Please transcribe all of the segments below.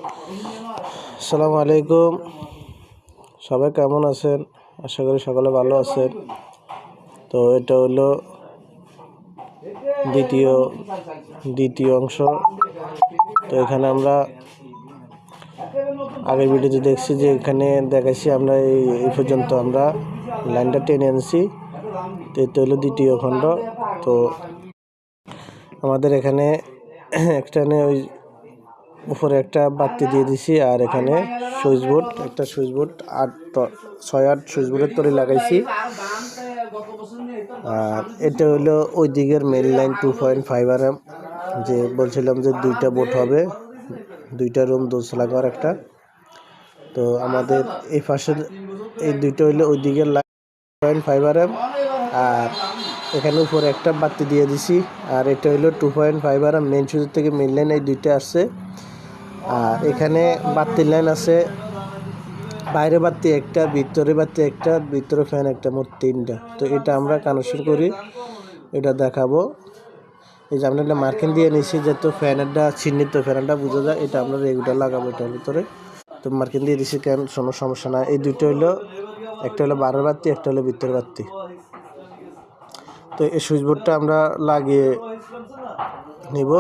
আসসালামু আলাইকুম, সবাই কেমন আছেন? আশা করি সকলে ভালো আছেন। তো এটা হলো দ্বিতীয় অংশ। তো এখানে আমরা আগের ভিডিওতে দেখছি যে এখানে দেখাইছি আমরা এই পর্যন্ত আমরা লাইনটা টেনে আনছি। তো এটা হলো দ্বিতীয় খণ্ড। তো আমাদের এখানে একটা ওই উপরে একটা বাতি দিয়ে দিছি, আর এখানে সুইচ বোর্ড 6-8 সুইচ বোর্ডের তরে লাগাইছি। আর এটা হলো ওই দিকের মেইন লাইন 2.5 RM, যে বলছিলাম যে 2টা বোর্ড হবে, 2টা রুম দোতলা ঘর একটা। তো আমাদের এই পাশের এই 2টা হইলো ওই দিকের লাইন 2.5 RM, আর এখানে উপরে একটা বাতি দিয়ে দিছি। আর এটা হইলো 2.5 RM মেইন সুইচ থেকে মেইন লাইন, এই 2টা আসছে। আর এখানে বাতির লাইন আছে, বাইরে বাতি একটা, ভিতরে বাতি একটা, ভিতরে ফ্যান একটা, মোট 3টা। তো এটা আমরা কানেকশন করি, এটা দেখাবো। এই যে আমরা একটা মার্কিং দিয়ে নিয়েছি, যেহেতু ফ্যানেরটা চিহ্নিত, ফ্যানটা বোঝা যায়, এটা আমরা রেগুলার লাগাবো এটার ভিতরে। তো মার্কিং দিয়ে দিছি, কেন কোনো সমস্যা না। এই 2টা হইলো, একটা হলো বাইরের বাতি, একটা হলো ভিতরের বাতি। তো এই সুইচ বোর্ডটা আমরা লাগিয়ে নিব।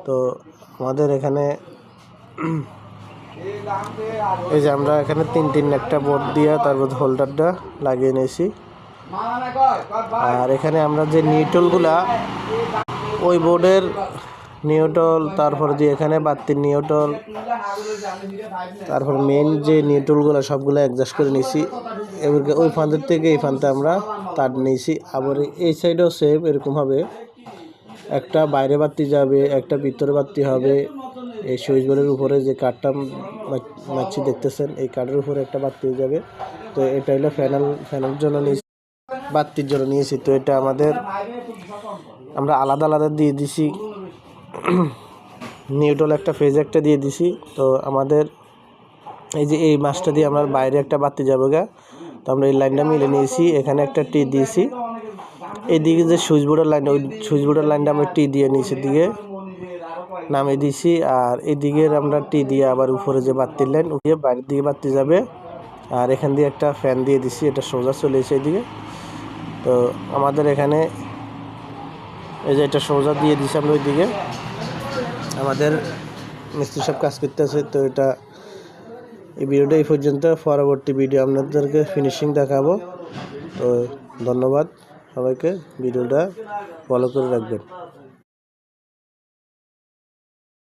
তো আমাদের এখানে এই যে আমরা এখানে 3 একটা বোর্ড দিয়ে তারপর হোল্ডারটা লাগিয়ে নিয়েছি। আর এখানে আমরা যে নিউট্রালগুলা ওই বোর্ডের নিউট্রাল, তারপর দিয়ে এখানে বাতির নিউট্রাল, তারপর মেন যে নিউট্রালগুলো সবগুলো অ্যাডজাস্ট করে নিয়েছি। এবারে ওই ফান্দের থেকে এই ফান্তে আমরা তার নিয়েছি। আবার এই সাইডেও সেম এরকম হবে, একটা বাইরে বাতি যাবে, একটা ভিতরে বাতি হবে। এই সুইচ বোর্ডের উপরে যে কাঠটা মাছি দেখতেছেন, এই কাঠের উপরে একটা বাতি যাবে। তো এটা হলো ফ্যানের জন্য নিয়েছি, বাতির জন্য নিয়েছি। তো এটা আমাদের আমরা আলাদা আলাদা দিয়ে দিছি। নিউট্রাল একটা, ফেজ একটা দিয়ে দিছি। তো আমাদের এই যে এই মাছটা দিয়ে আমরা বাইরে একটা বাতি যাবে গা, তো আমরা এই লাইনটা মিলে নিয়েছি। এখানে একটা টি দিয়েছি। এইদিকে যে সুইচ বোর্ডের লাইন, ওই সুইচ বোর্ডের লাইনটা আমরা টি দিয়ে নিচের দিকে নামিয়ে দিয়েছি। আর এদিকে আমরা টি দিয়ে আবার উপরে যে বাতির লাইন, উঠিয়ে বাইরের দিকে বাতি যাবে। আর এখান দিয়ে একটা ফ্যান দিয়ে দিছি, এটা সোজা চলে এসে এদিকে। তো আমাদের এখানে এই যে এটা সোজা দিয়ে দিছি আমরা ওইদিকে। আমাদের মিস্ত্রি সব কাজ করতেছে। তো এটা এই ভিডিওটা এই পর্যন্ত, পরবর্তী ভিডিও আপনাদেরকে ফিনিশিং দেখাবো। তো ধন্যবাদ সবাইকে, ভিডিওটা ফলো করে রাখবেন।